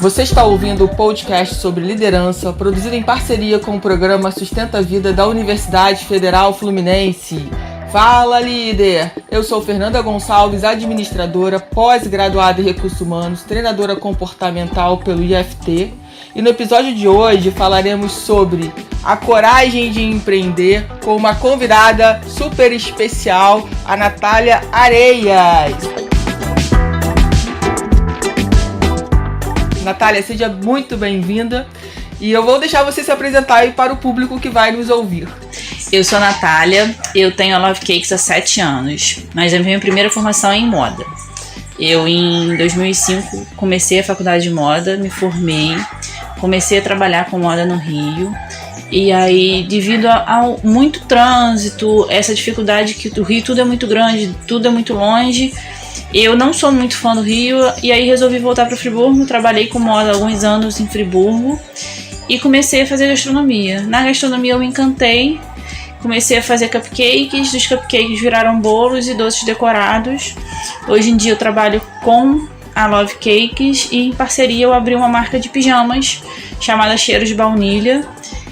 Você está ouvindo o podcast sobre liderança, produzido em parceria com o programa Sustenta a Vida da Universidade Federal Fluminense. Fala, líder! Eu sou Fernanda Gonçalves, administradora, pós-graduada em Recursos Humanos, treinadora comportamental pelo IFT. E no episódio de hoje falaremos sobre a coragem de empreender com uma convidada super especial, a Natália Areias. Natália, seja muito bem-vinda e eu vou deixar você se apresentar aí para o público que vai nos ouvir. Eu sou a Natália, eu tenho a Love Cakes há 7 anos, mas a minha primeira formação é em moda. Eu, em 2005, comecei a faculdade de moda, me formei, comecei a trabalhar com moda no Rio. E aí, devido ao muito trânsito, essa dificuldade que o Rio tudo é muito grande, tudo é muito longe, eu não sou muito fã do Rio e aí resolvi voltar para Friburgo. Trabalhei com moda há alguns anos em Friburgo e comecei a fazer gastronomia. Na gastronomia eu me encantei, comecei a fazer cupcakes, dos cupcakes viraram bolos e doces decorados. Hoje em dia eu trabalho com a Love Cakes e em parceria eu abri uma marca de pijamas chamada Cheiros de Baunilha,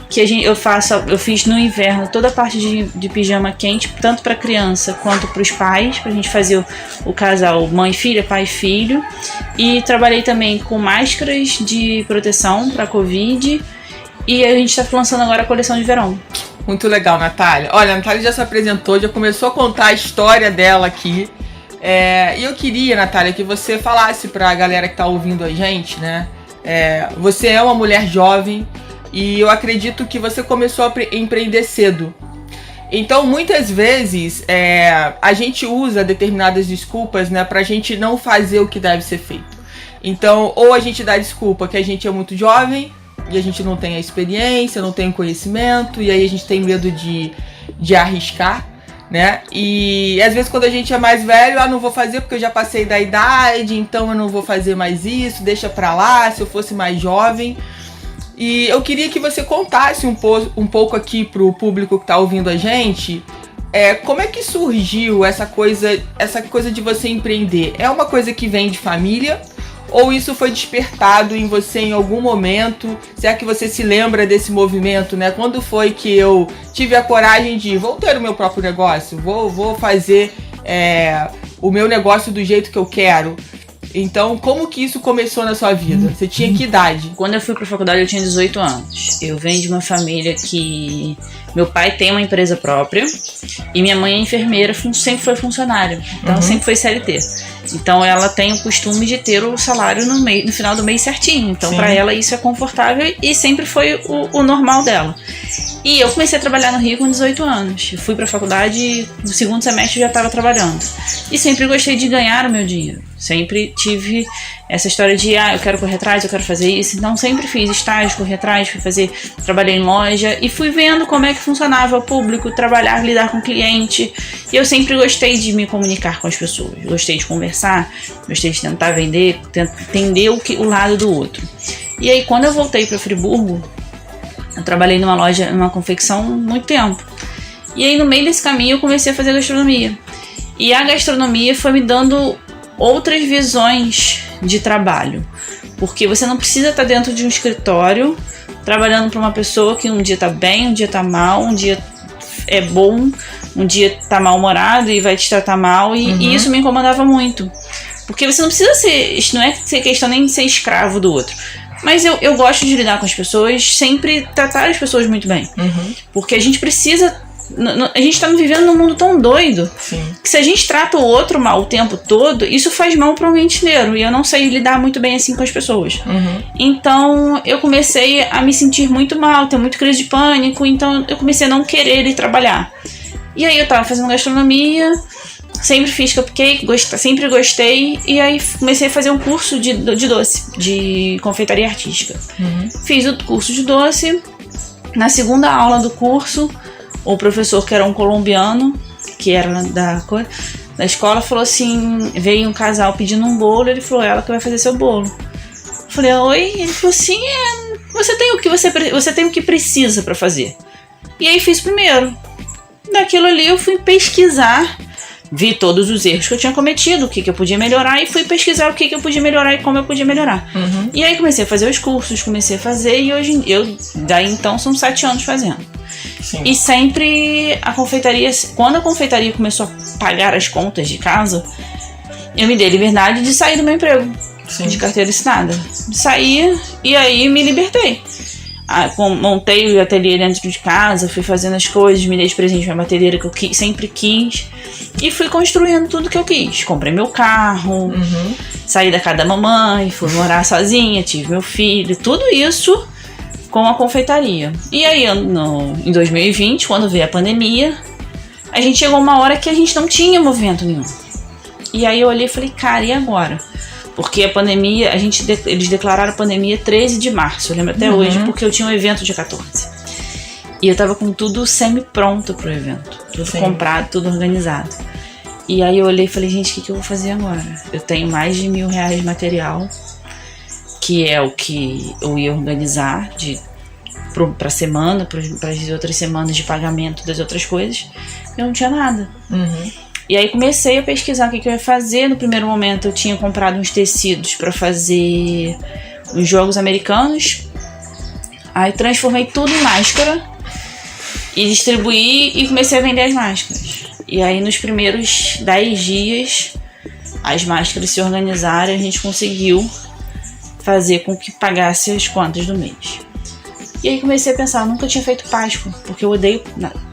que eu fiz no inverno toda a parte de pijama quente, tanto para criança quanto para os pais, para a gente fazer o casal mãe e filha, pai e filho. E trabalhei também com máscaras de proteção para Covid e a gente está lançando agora a coleção de verão. Muito legal, Natália. Olha, a Natália já se apresentou, já começou a contar a história dela aqui. E eu queria, Natália, que você falasse para a galera que está ouvindo a gente, né? Você é uma mulher jovem, e eu acredito que você começou a empreender cedo. Então, muitas vezes, a gente usa determinadas desculpas, né, pra gente não fazer o que deve ser feito. Então, ou a gente dá desculpa que a gente é muito jovem, e a gente não tem a experiência, não tem o conhecimento, e aí a gente tem medo de arriscar, né? E às vezes quando a gente é mais velho, não vou fazer porque eu já passei da idade, então eu não vou fazer mais isso, deixa pra lá, se eu fosse mais jovem. E eu queria que você contasse um pouco aqui pro público que tá ouvindo a gente, como é que surgiu essa coisa de você empreender? É uma coisa que vem de família? Ou isso foi despertado em você em algum momento? Se é que você se lembra desse movimento, né? Quando foi que eu tive a coragem de vou ter o meu próprio negócio, vou fazer o meu negócio do jeito que eu quero? Então, como que isso começou na sua vida? Você tinha que idade? Quando eu fui pra faculdade, eu tinha 18 anos. Eu venho de uma família que meu pai tem uma empresa própria e minha mãe é enfermeira, sempre foi funcionária. Então, sempre foi CLT. Então, ela tem o costume de ter o salário no final do mês certinho. Então, pra ela, isso é confortável e sempre foi o normal dela. E eu comecei a trabalhar no Rio com 18 anos. Eu fui pra faculdade, no segundo semestre eu já estava trabalhando. E sempre gostei de ganhar o meu dinheiro. Sempre tive essa história de, eu quero correr atrás, eu quero fazer isso. Então sempre fiz estágio, corri atrás, trabalhei em loja e fui vendo como é que funcionava o público, trabalhar, lidar com o cliente. E eu sempre gostei de me comunicar com as pessoas. Gostei de conversar, gostei de tentar vender, entender o lado do outro. E aí quando eu voltei para Friburgo, eu trabalhei numa loja, numa confecção, muito tempo. E aí no meio desse caminho eu comecei a fazer gastronomia. E a gastronomia foi me dando outras visões de trabalho, porque você não precisa estar dentro de um escritório trabalhando para uma pessoa que um dia tá bem, um dia tá mal, um dia é bom, um dia tá mal-humorado e vai te tratar mal, e isso me incomodava muito, porque você não precisa não é ser questão nem de ser escravo do outro, mas eu gosto de lidar com as pessoas, sempre tratar as pessoas muito bem, porque a gente precisa. A gente tá vivendo num mundo tão doido que se a gente trata o outro mal o tempo todo, isso faz mal para o ambiente inteiro. E eu não sei lidar muito bem assim com as pessoas. Então eu comecei a me sentir muito mal, ter muito crise de pânico. Então eu comecei a não querer ir trabalhar. E aí eu tava fazendo gastronomia, sempre fiz cupcake, sempre gostei. E aí comecei a fazer um curso de doce, de confeitaria artística. Fiz o curso de doce. Na segunda aula do curso, o professor, que era um colombiano, que era da escola, falou assim, veio um casal pedindo um bolo, ele falou, ela que vai fazer seu bolo. Eu falei, oi? Ele falou assim, você tem o que precisa para fazer. E aí fiz primeiro. Daquilo ali eu fui pesquisar vi todos os erros que eu tinha cometido, o que eu podia melhorar, e fui pesquisar o que eu podia melhorar e como eu podia melhorar. E aí comecei a fazer os cursos, comecei a fazer, e hoje daí então são 7 anos fazendo. Sim. E sempre a confeitaria, quando a confeitaria começou a pagar as contas de casa, eu me dei liberdade de sair do meu emprego. Sim. De carteira assinada. Saí e aí me libertei. Montei o ateliê dentro de casa, fui fazendo as coisas, me dei de presente minha batedeira que eu sempre quis e fui construindo tudo que eu quis. Comprei meu carro, saí da casa da mamãe, fui morar sozinha, tive meu filho, tudo isso com a confeitaria. E aí em 2020, quando veio a pandemia, a gente chegou uma hora que a gente não tinha movimento nenhum. E aí eu olhei e falei, cara, e agora? Porque a pandemia, eles declararam a pandemia 13 de março, eu lembro até hoje, porque eu tinha um evento dia 14. E eu tava com tudo semi-pronto pro evento. Tudo comprado, tudo organizado. E aí eu olhei e falei, gente, o que eu vou fazer agora? Eu tenho mais de R$1.000 de material, que é o que eu ia organizar pra semana, para as outras semanas de pagamento das outras coisas. Eu não tinha nada. E aí comecei a pesquisar o que eu ia fazer. No primeiro momento eu tinha comprado uns tecidos para fazer os jogos americanos. Aí transformei tudo em máscara e distribuí e comecei a vender as máscaras. E aí nos primeiros 10 dias as máscaras se organizaram e a gente conseguiu fazer com que pagasse as contas do mês. E aí comecei a pensar, eu nunca tinha feito Páscoa, porque eu odeio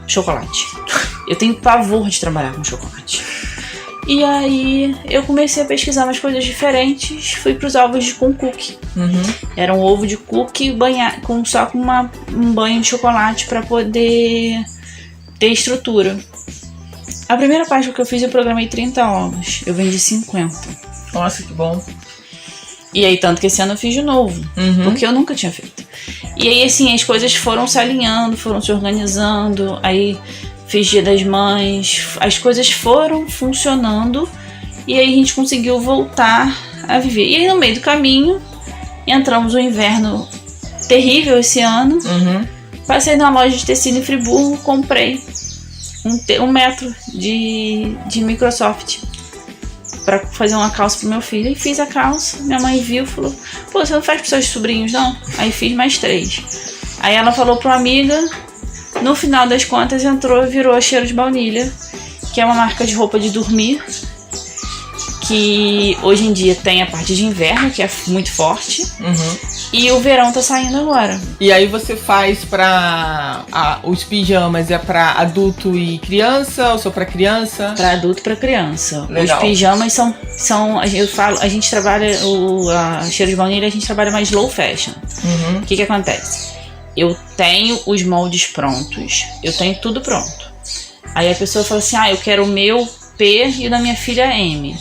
chocolate. Eu tenho pavor de trabalhar com chocolate. E aí eu comecei a pesquisar umas coisas diferentes. Fui pros ovos com cookie. Era um ovo de cookie só com um banho de chocolate para poder ter estrutura. A primeira Páscoa que eu fiz, eu programei 30 ovos. Eu vendi 50. Nossa, que bom. E aí, tanto que esse ano eu fiz de novo, porque eu nunca tinha feito. E aí, assim, as coisas foram se alinhando, foram se organizando. Aí fiz Dia das Mães, as coisas foram funcionando e aí a gente conseguiu voltar a viver. E aí no meio do caminho entramos no inverno terrível esse ano. Passei numa loja de tecido em Friburgo, comprei um metro de Microsoft para fazer uma calça pro meu filho. E fiz a calça, minha mãe viu e falou, pô, você não faz pros seus sobrinhos não? Aí fiz mais 3. Aí ela falou pra uma amiga. No final das contas virou a Cheiro de Baunilha, que é uma marca de roupa de dormir, que hoje em dia tem a parte de inverno, que é muito forte, e o verão tá saindo agora. E aí você faz os pijamas, é pra adulto e criança, ou só pra criança? Pra adulto e pra criança. Legal. Os pijamas são a gente trabalha, a Cheiro de Baunilha, a gente trabalha mais low fashion. O que acontece? Eu tenho os moldes prontos, eu tenho tudo pronto. Aí a pessoa fala assim, eu quero o meu P e o da minha filha M.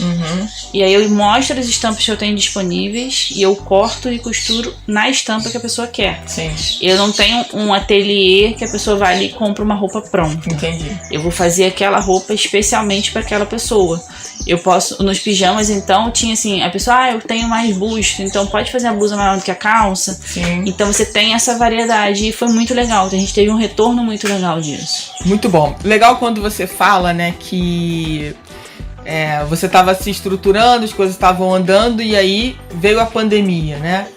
E aí eu mostro as estampas que eu tenho disponíveis e eu corto e costuro na estampa que a pessoa quer. Sim. Eu não tenho um ateliê que a pessoa vai ali e compra uma roupa pronta. Entendi. Eu vou fazer aquela roupa especialmente para aquela pessoa. Eu posso, nos pijamas, então, tinha assim, a pessoa, eu tenho mais busto, então pode fazer a blusa maior do que a calça. Sim. Então você tem essa variedade e foi muito legal. A gente teve um retorno muito legal disso. Muito bom. Legal quando você fala, né, que você estava se estruturando, as coisas estavam andando e aí veio a pandemia, né?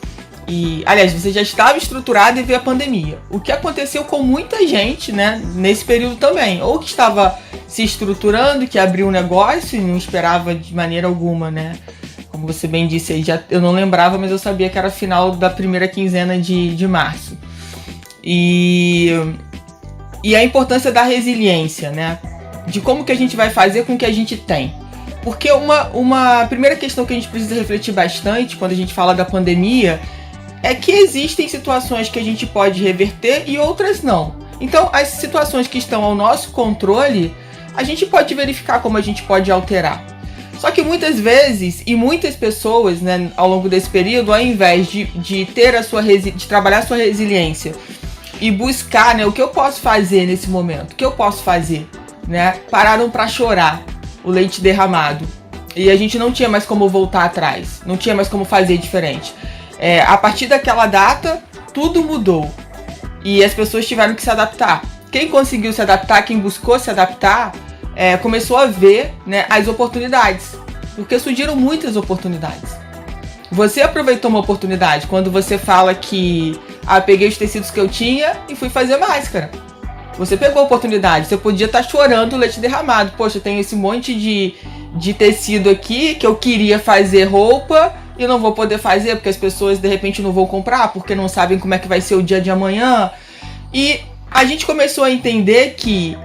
E, aliás, você já estava estruturado e veio a pandemia. O que aconteceu com muita gente, né, nesse período também. Ou que estava se estruturando, que abriu um negócio e não esperava de maneira alguma, né? Como você bem disse aí, eu não lembrava, mas eu sabia que era final da primeira quinzena de março. E a importância da resiliência, né? De como que a gente vai fazer com o que a gente tem. Porque uma primeira questão que a gente precisa refletir bastante quando a gente fala da pandemia é que existem situações que a gente pode reverter e outras não. Então, as situações que estão ao nosso controle, a gente pode verificar como a gente pode alterar. Só que muitas vezes, e muitas pessoas, né, ao longo desse período, ao invés de ter de trabalhar a sua resiliência e buscar, né, o que eu posso fazer nesse momento, o que eu posso fazer, né, pararam para chorar o leite derramado. E a gente não tinha mais como voltar atrás, não tinha mais como fazer diferente. A partir daquela data, tudo mudou. E as pessoas tiveram que se adaptar. Quem conseguiu se adaptar, quem buscou se adaptar, começou a ver, né, as oportunidades. Porque surgiram muitas oportunidades. Você aproveitou uma oportunidade quando você fala que peguei os tecidos que eu tinha e fui fazer máscara. Você pegou a oportunidade. Você podia estar chorando leite derramado. Poxa, eu tenho esse monte de tecido aqui que eu queria fazer roupa e não vou poder fazer porque as pessoas de repente não vão comprar porque não sabem como é que vai ser o dia de amanhã. E a gente começou a entender que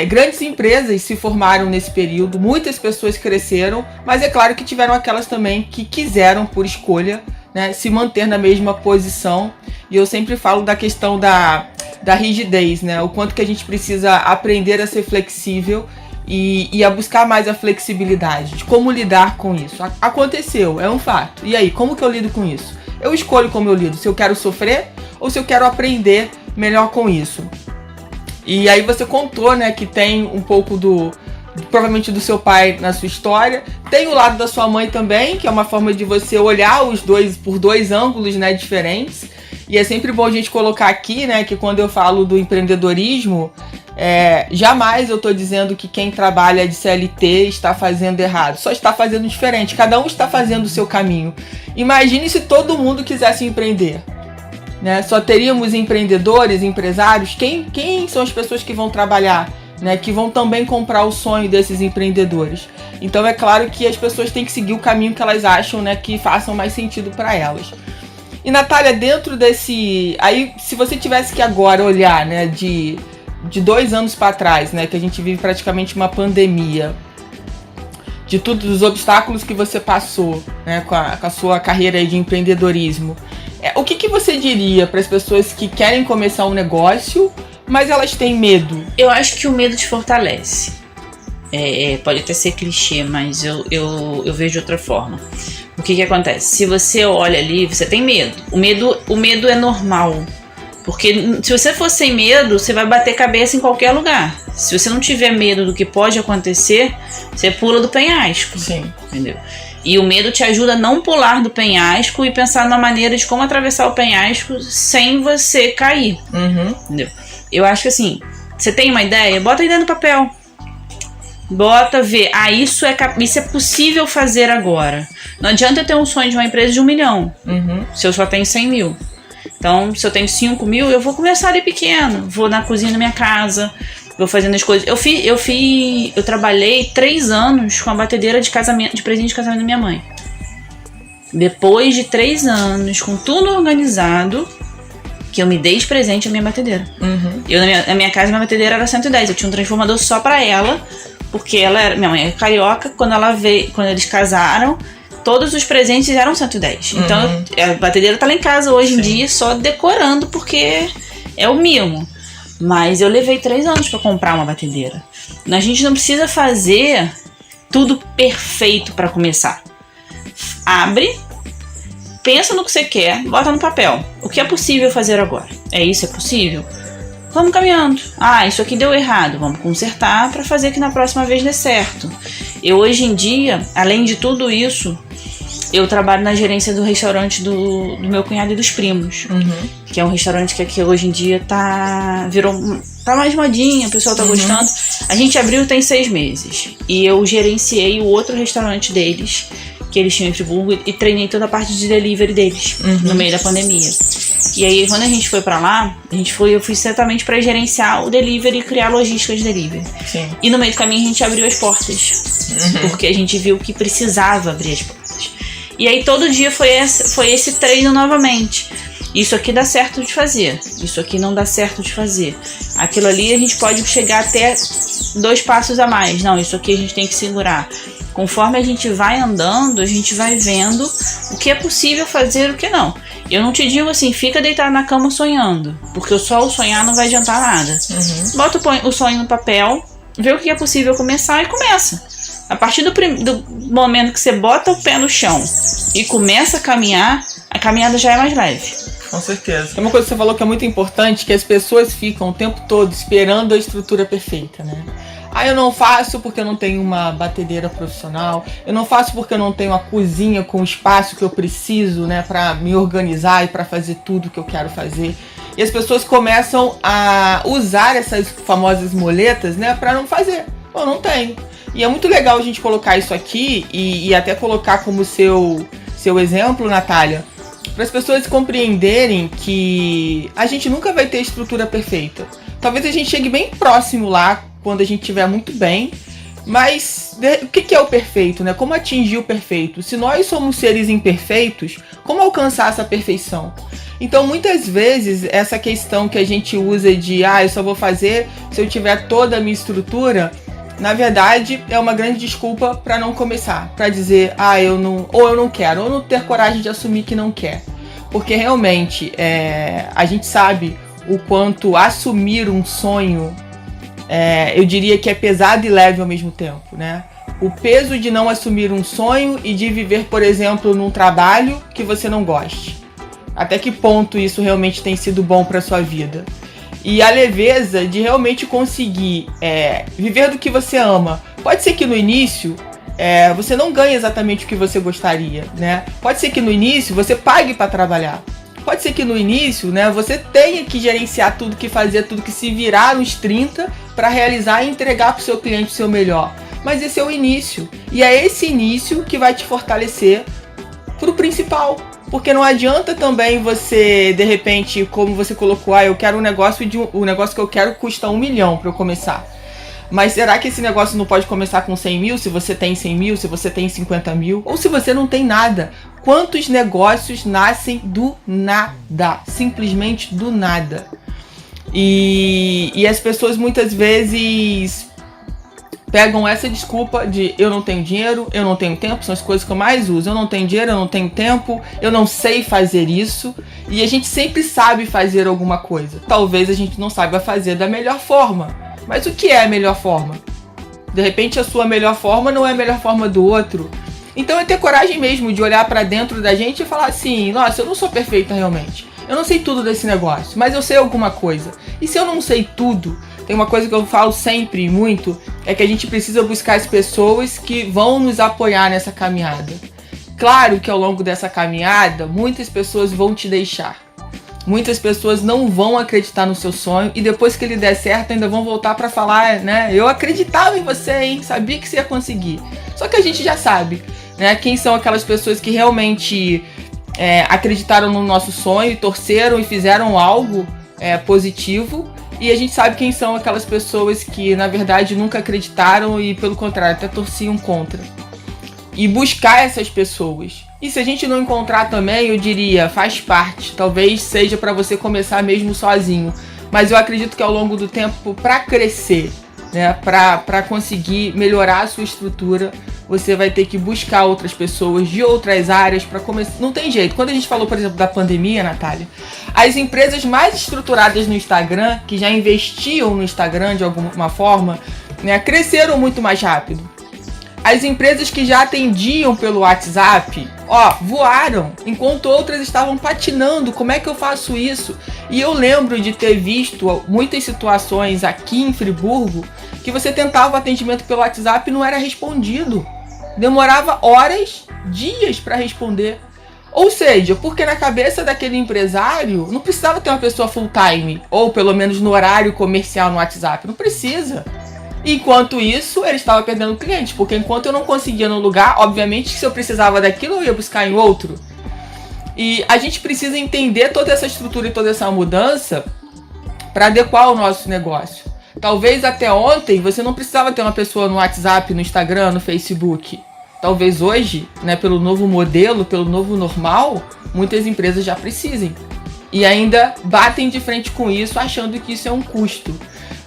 grandes empresas se formaram nesse período, muitas pessoas cresceram, mas é claro que tiveram aquelas também que quiseram, por escolha, né, se manter na mesma posição. E eu sempre falo da questão da rigidez, né, o quanto que a gente precisa aprender a ser flexível e a buscar mais a flexibilidade, de como lidar com isso. Aconteceu, é um fato. E aí, como que eu lido com isso? Eu escolho como eu lido, se eu quero sofrer ou se eu quero aprender melhor com isso. E aí você contou, né, que tem um pouco provavelmente do seu pai na sua história. Tem o lado da sua mãe também, que é uma forma de você olhar os dois por dois ângulos, né, diferentes. E é sempre bom a gente colocar aqui, né, que quando eu falo do empreendedorismo, jamais eu estou dizendo que quem trabalha de CLT está fazendo errado. Só está fazendo diferente. Cada um está fazendo o seu caminho. Imagine se todo mundo quisesse empreender. Né? Só teríamos empreendedores, empresários. Quem são as pessoas que vão trabalhar, né? Que vão também comprar o sonho desses empreendedores? Então é claro que as pessoas têm que seguir o caminho que elas acham, né, que façam mais sentido para elas. E Natália, dentro desse... Aí, se você tivesse que agora olhar, né, de 2 anos para trás, né, que a gente vive praticamente uma pandemia, de todos os obstáculos que você passou, né, com a sua carreira aí de empreendedorismo, o que você diria para as pessoas que querem começar um negócio, mas elas têm medo? Eu acho que o medo te fortalece. Pode até ser clichê, mas eu vejo de outra forma. O que acontece? Se você olha ali, você tem medo. O medo é normal. Porque se você for sem medo, você vai bater cabeça em qualquer lugar. Se você não tiver medo do que pode acontecer, você pula do penhasco. Sim. Entendeu? E o medo te ajuda a não pular do penhasco e pensar numa maneira de como atravessar o penhasco sem você cair. Uhum. Entendeu? Eu acho que assim, você tem uma ideia? Bota a ideia no papel. Bota, vê. Isso é possível fazer agora. Não adianta eu ter um sonho de uma empresa de 1 milhão. Uhum. Se eu só tenho 100 mil. Então, se eu tenho 5 mil, eu vou começar ali pequeno. Vou na cozinha da minha casa, vou fazendo as coisas. Eu trabalhei 3 anos com a batedeira de presente de casamento da minha mãe. Depois de 3 anos, com tudo organizado, que eu me dei de presente a minha batedeira. Uhum. Na minha casa, minha batedeira era 110. Eu tinha um transformador só pra ela, porque minha mãe é carioca. Quando eles casaram, todos os presentes eram 110. Uhum. Então, a batedeira tá lá em casa hoje em dia, só decorando, porque é o mimo. Mas eu levei 3 anos pra comprar uma batedeira. A gente não precisa fazer tudo perfeito pra começar. Abre, pensa no que você quer, bota no papel. O que é possível fazer agora? Isso é possível? Vamos caminhando. Isso aqui deu errado. Vamos consertar para fazer que na próxima vez dê certo. Eu hoje em dia, além de tudo isso, eu trabalho na gerência do restaurante do meu cunhado e dos primos. Uhum. Que é um restaurante que aqui hoje em dia tá mais modinha, o pessoal tá gostando. A gente abriu tem 6 meses. E eu gerenciei o outro restaurante deles, que eles tinham em Friburgo, e treinei toda a parte de delivery deles, no meio da pandemia. E aí, quando a gente foi pra lá, eu fui certamente pra gerenciar o delivery e criar logística de delivery. Sim. E no meio do caminho a gente abriu as portas, porque a gente viu que precisava abrir as portas. E aí todo dia foi esse treino novamente. Isso aqui dá certo de fazer, isso aqui não dá certo de fazer. Aquilo ali a gente pode chegar até 2 passos a mais. Não, isso aqui a gente tem que segurar. Conforme a gente vai andando, a gente vai vendo o que é possível fazer e o que não. Eu não te digo assim, fica deitado na cama sonhando, porque só o sonhar não vai adiantar nada. Bota o sonho no papel, vê o que é possível começar e começa. A partir do momento que você bota o pé no chão e começa a caminhar, a caminhada já é mais leve. Com certeza. Tem uma coisa que você falou que é muito importante, que as pessoas ficam o tempo todo esperando a estrutura perfeita, né? Eu não faço porque eu não tenho uma batedeira profissional, eu não faço porque eu não tenho a cozinha com o espaço que eu preciso, né, para me organizar e para fazer tudo que eu quero fazer. E as pessoas começam a usar essas famosas muletas, né, para não fazer. Eu não tenho. E é muito legal a gente colocar isso aqui e até colocar como seu exemplo, Natália, para as pessoas compreenderem que a gente nunca vai ter estrutura perfeita. Talvez a gente chegue bem próximo lá, quando a gente estiver muito bem, mas o que é o perfeito, né? Como atingir o perfeito? Se nós somos seres imperfeitos, como alcançar essa perfeição? Então, muitas vezes, essa questão que a gente usa de eu só vou fazer se eu tiver toda a minha estrutura, na verdade, é uma grande desculpa para não começar, para dizer, eu não quero, ou não ter coragem de assumir que não quer. Porque realmente, a gente sabe o quanto assumir um sonho, eu diria que é pesado e leve ao mesmo tempo, né? O peso de não assumir um sonho e de viver, por exemplo, num trabalho que você não goste. Até que ponto isso realmente tem sido bom para sua vida? E a leveza de realmente conseguir viver do que você ama. Pode ser que no início você não ganhe exatamente o que você gostaria, né? Pode ser que no início você pague para trabalhar. Pode ser que no início, né, você tenha que gerenciar tudo, que fazer tudo, que se virar nos 30 para realizar e entregar para o seu cliente o seu melhor. Mas esse é o início. E é esse início que vai te fortalecer para o principal. Porque não adianta também você, de repente, como você colocou, eu quero um negócio o negócio que eu quero custa 1 milhão para eu começar. Mas será que esse negócio não pode começar com 100 mil, se você tem 100 mil, se você tem 50 mil? Ou se você não tem nada? Quantos negócios nascem do nada? Simplesmente do nada. E as pessoas muitas vezes pegam essa desculpa de eu não tenho dinheiro, eu não tenho tempo, são as coisas que eu mais uso. Eu não tenho dinheiro, eu não tenho tempo, eu não sei fazer isso. E a gente sempre sabe fazer alguma coisa. Talvez a gente não saiba fazer da melhor forma. Mas o que é a melhor forma? De repente a sua melhor forma não é a melhor forma do outro. Então é ter coragem mesmo de olhar pra dentro da gente e falar assim, nossa, eu não sou perfeita realmente. Eu não sei tudo desse negócio, mas eu sei alguma coisa. E se eu não sei tudo, tem uma coisa que eu falo sempre muito, é que a gente precisa buscar as pessoas que vão nos apoiar nessa caminhada. Claro que ao longo dessa caminhada, muitas pessoas vão te deixar. Muitas pessoas não vão acreditar no seu sonho e depois que ele der certo ainda vão voltar para falar, né? Eu acreditava em você, hein? Sabia que você ia conseguir. Só que a gente já sabe, né? Quem são aquelas pessoas que realmente acreditaram no nosso sonho, torceram e fizeram algo positivo. E a gente sabe quem são aquelas pessoas que, na verdade, nunca acreditaram e, pelo contrário, até torciam contra. E buscar essas pessoas. E se a gente não encontrar também, eu diria, faz parte. Talvez seja para você começar mesmo sozinho. Mas eu acredito que ao longo do tempo, para crescer, né, para conseguir melhorar a sua estrutura, você vai ter que buscar outras pessoas de outras áreas para começar. Não tem jeito. Quando a gente falou, por exemplo, da pandemia, Natália, as empresas mais estruturadas no Instagram, que já investiam no Instagram de alguma forma, né, cresceram muito mais rápido. As empresas que já atendiam pelo WhatsApp, voaram, enquanto outras estavam patinando. Como é que eu faço isso? E eu lembro de ter visto muitas situações aqui em Friburgo que você tentava o atendimento pelo WhatsApp e não era respondido. Demorava horas, dias para responder. Ou seja, porque na cabeça daquele empresário não precisava ter uma pessoa full time, ou pelo menos no horário comercial no WhatsApp. Não precisa. Enquanto isso, ele estava perdendo clientes, porque enquanto eu não conseguia no lugar, obviamente que se eu precisava daquilo, eu ia buscar em outro. E a gente precisa entender toda essa estrutura e toda essa mudança para adequar o nosso negócio. Talvez até ontem você não precisava ter uma pessoa no WhatsApp, no Instagram, no Facebook. Talvez hoje, né, pelo novo modelo, pelo novo normal, muitas empresas já precisem. E ainda batem de frente com isso, achando que isso é um custo.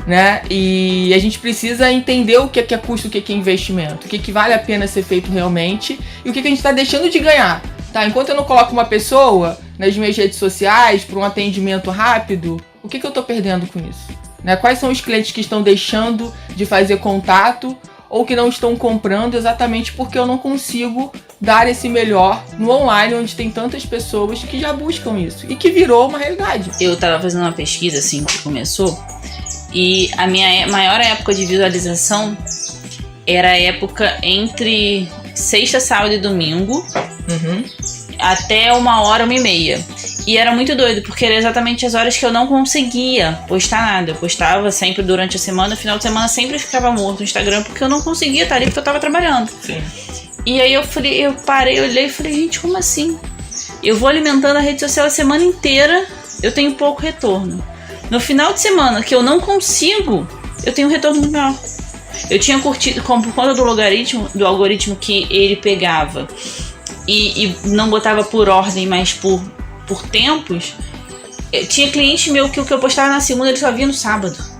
Né? E a gente precisa entender o que é custo, o que é investimento, o que vale a pena ser feito realmente e o que a gente está deixando de ganhar. Tá? Enquanto eu não coloco uma pessoa nas minhas redes sociais para um atendimento rápido, o que eu estou perdendo com isso? Né? Quais são os clientes que estão deixando de fazer contato ou que não estão comprando exatamente porque eu não consigo dar esse melhor no online, onde tem tantas pessoas que já buscam isso e que virou uma realidade. Eu estava fazendo uma pesquisa assim que começou. E a minha maior época de visualização era a época entre sexta, sábado e domingo, até 1h, 1h30. E era muito doido, porque era exatamente as horas que eu não conseguia postar nada. Eu postava sempre durante a semana, final de semana sempre ficava morto no Instagram, porque eu não conseguia estar ali porque eu tava trabalhando. Sim. E aí eu parei, olhei e falei, gente, como assim? Eu vou alimentando a rede social a semana inteira, eu tenho pouco retorno. No final de semana, que eu não consigo, eu tenho um retorno muito maior. Eu tinha curtido, por conta do algoritmo que ele pegava e não botava por ordem, mas por tempos. Tinha cliente meu que o que eu postava na segunda, ele só via no sábado.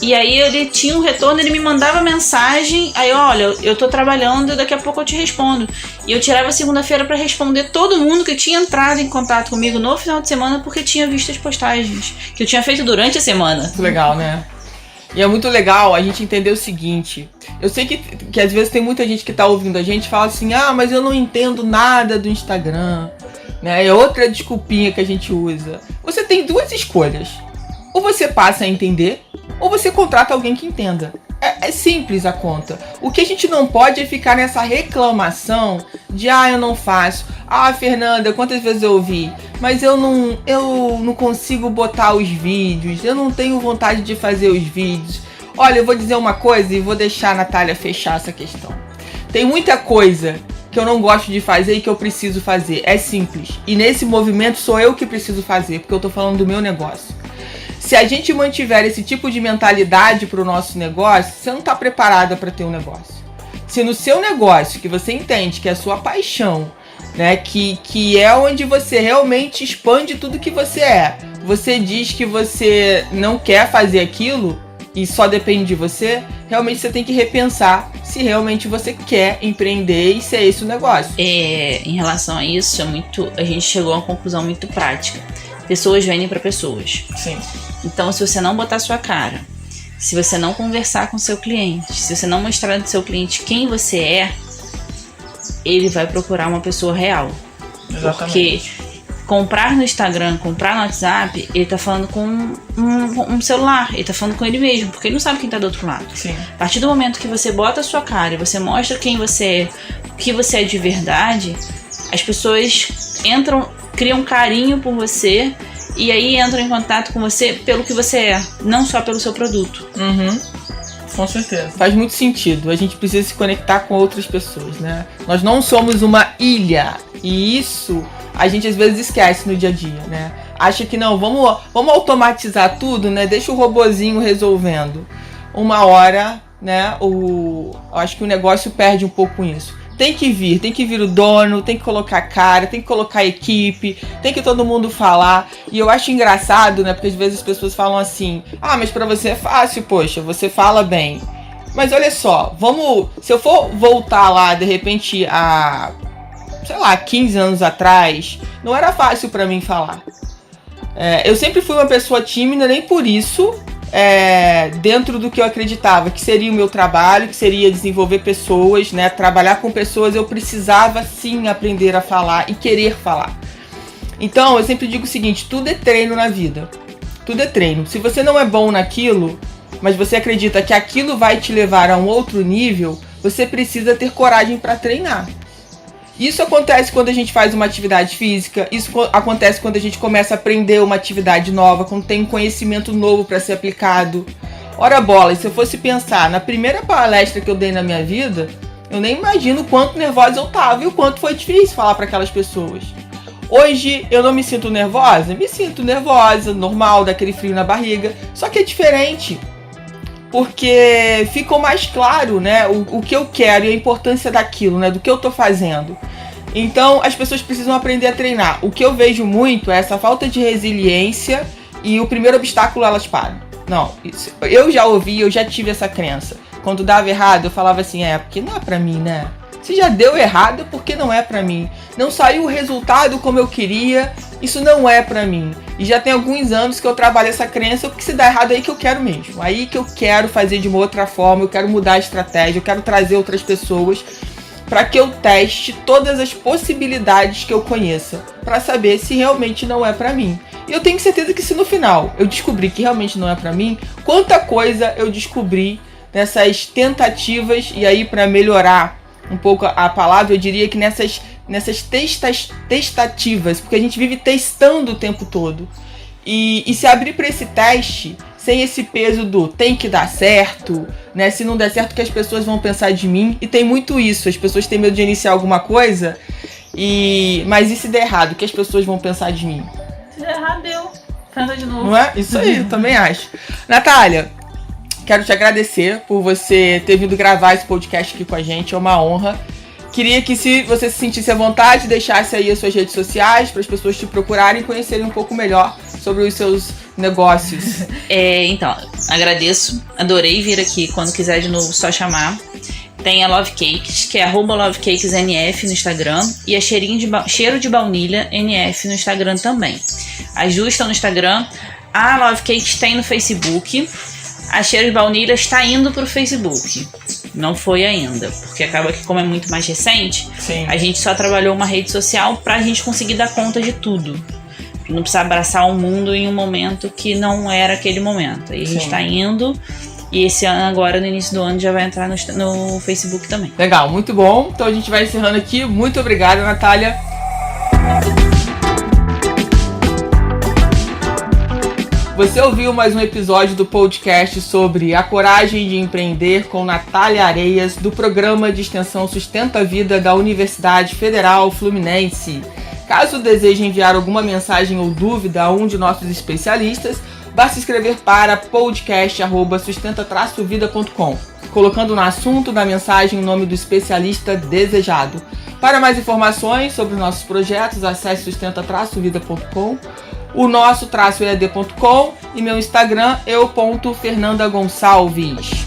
E aí ele tinha um retorno, ele me mandava mensagem, aí olha, eu tô trabalhando, daqui a pouco eu te respondo. E eu tirava segunda-feira pra responder todo mundo que tinha entrado em contato comigo no final de semana, porque tinha visto as postagens que eu tinha feito durante a semana. Muito legal, né? E é muito legal a gente entender o seguinte. Eu sei que às vezes tem muita gente que tá ouvindo a gente e fala assim, mas eu não entendo nada do Instagram, né? É outra desculpinha que a gente usa. Você tem duas escolhas. Ou você passa a entender, ou você contrata alguém que entenda. É simples a conta. O que a gente não pode é ficar nessa reclamação de eu não faço. Fernanda, quantas vezes eu ouvi? Mas eu não consigo botar os vídeos. Eu não tenho vontade de fazer os vídeos. Olha, eu vou dizer uma coisa e vou deixar a Natália fechar essa questão. Tem muita coisa que eu não gosto de fazer e que eu preciso fazer. É simples. E nesse movimento sou eu que preciso fazer, porque eu tô falando do meu negócio. Se a gente mantiver esse tipo de mentalidade para o nosso negócio, você não está preparada para ter um negócio. Se no seu negócio, que você entende que é a sua paixão, né, que é onde você realmente expande tudo que você é, você diz que você não quer fazer aquilo e só depende de você, realmente você tem que repensar se realmente você quer empreender e se é esse o negócio. Em relação a isso, a gente chegou a uma conclusão muito prática. Pessoas vendem para pessoas. Sim. Então, se você não botar sua cara, se você não conversar com seu cliente, se você não mostrar pro seu cliente quem você é, ele vai procurar uma pessoa real. Exatamente. Porque comprar no Instagram, comprar no WhatsApp, ele tá falando com um celular, ele tá falando com ele mesmo, porque ele não sabe quem tá do outro lado. Sim. A partir do momento que você bota a sua cara e você mostra quem você é, o que você é de verdade, as pessoas criam carinho por você e aí entram em contato com você pelo que você é, não só pelo seu produto. Uhum. Com certeza. Faz muito sentido. A gente precisa se conectar com outras pessoas, né? Nós não somos uma ilha. E isso a gente às vezes esquece no dia a dia, né? Acha que não, vamos automatizar tudo, né? Deixa o robozinho resolvendo. Uma hora, né? Eu acho que o negócio perde um pouco com isso. Tem que vir o dono, tem que colocar cara, tem que colocar a equipe, tem que todo mundo falar. E eu acho engraçado, né? Porque às vezes as pessoas falam assim, mas pra você é fácil, poxa, você fala bem. Mas olha só, se eu for voltar lá, de repente, 15 anos atrás, não era fácil pra mim falar. Eu sempre fui uma pessoa tímida, nem por isso, dentro do que eu acreditava que seria o meu trabalho, que seria desenvolver pessoas, né? Trabalhar com pessoas, eu precisava sim aprender a falar e querer falar. Então, eu sempre digo o seguinte, tudo é treino na vida. Tudo é treino. Se você não é bom naquilo, mas você acredita que aquilo vai te levar a um outro nível, você precisa ter coragem para treinar. Isso acontece quando a gente faz uma atividade física, isso acontece quando a gente começa a aprender uma atividade nova, quando tem um conhecimento novo para ser aplicado. Ora bola, e se eu fosse pensar na primeira palestra que eu dei na minha vida, eu nem imagino o quanto nervosa eu tava e o quanto foi difícil falar para aquelas pessoas. Hoje eu não me sinto nervosa? Me sinto nervosa, normal, daquele frio na barriga, só que é diferente. Porque ficou mais claro, né, o que eu quero e a importância daquilo, né, do que eu tô fazendo. Então, as pessoas precisam aprender a treinar. O que eu vejo muito é essa falta de resiliência e o primeiro obstáculo elas param. Não, isso, eu já ouvi, eu já tive essa crença. Quando dava errado, eu falava assim, porque não é pra mim, né? Se já deu errado, porque não é pra mim. Não saiu o resultado como eu queria, isso não é pra mim. E já tem alguns anos que eu trabalho essa crença, porque se dá errado é aí que eu quero mesmo. Aí que eu quero fazer de uma outra forma, eu quero mudar a estratégia, eu quero trazer outras pessoas para que eu teste todas as possibilidades que eu conheça, para saber se realmente não é pra mim. E eu tenho certeza que se no final eu descobrir que realmente não é pra mim, quanta coisa eu descobri nessas tentativas, e aí para melhorar um pouco a palavra, eu diria que nessas nessas testativas, porque a gente vive testando o tempo todo. E se abrir para esse teste, sem esse peso do tem que dar certo, né? Se não der certo, o que as pessoas vão pensar de mim? E tem muito isso, as pessoas têm medo de iniciar alguma coisa, mas e se der errado, o que as pessoas vão pensar de mim? Se der errado, deu. Tenta de novo. Não é? Isso aí, eu também acho. Natália, quero te agradecer por você ter vindo gravar esse podcast aqui com a gente, é uma honra. Queria que, se você se sentisse à vontade, deixasse aí as suas redes sociais para as pessoas te procurarem e conhecerem um pouco melhor sobre os seus negócios. Então, agradeço, adorei vir aqui. Quando quiser de novo, só chamar. Tem a Love Cakes, que é @lovecakesnf no Instagram, e a Cheiro de Baunilha NF no Instagram também. As duas estão no Instagram. A Love Cakes tem no Facebook. A Cheiro de Baunilha está indo pro Facebook. Não foi ainda, porque acaba que, como é muito mais recente, Sim. A gente só trabalhou uma rede social pra gente conseguir dar conta de tudo. Não precisar abraçar o mundo em um momento que não era aquele momento. Aí a gente tá indo, e esse ano agora, no início do ano, já vai entrar no Facebook também. Legal, muito bom. Então a gente vai encerrando aqui. Muito obrigada, Natália. Você ouviu mais um episódio do podcast sobre a coragem de empreender com Natália Areias, do programa de extensão Sustenta a Vida da Universidade Federal Fluminense. Caso deseje enviar alguma mensagem ou dúvida a um de nossos especialistas, basta escrever para podcast@sustenta-vida.com, colocando no assunto da mensagem o nome do especialista desejado. Para mais informações sobre nossos projetos, acesse sustenta-vida.com, o nosso -ead.com e meu Instagram, eu.fernandagonçalves.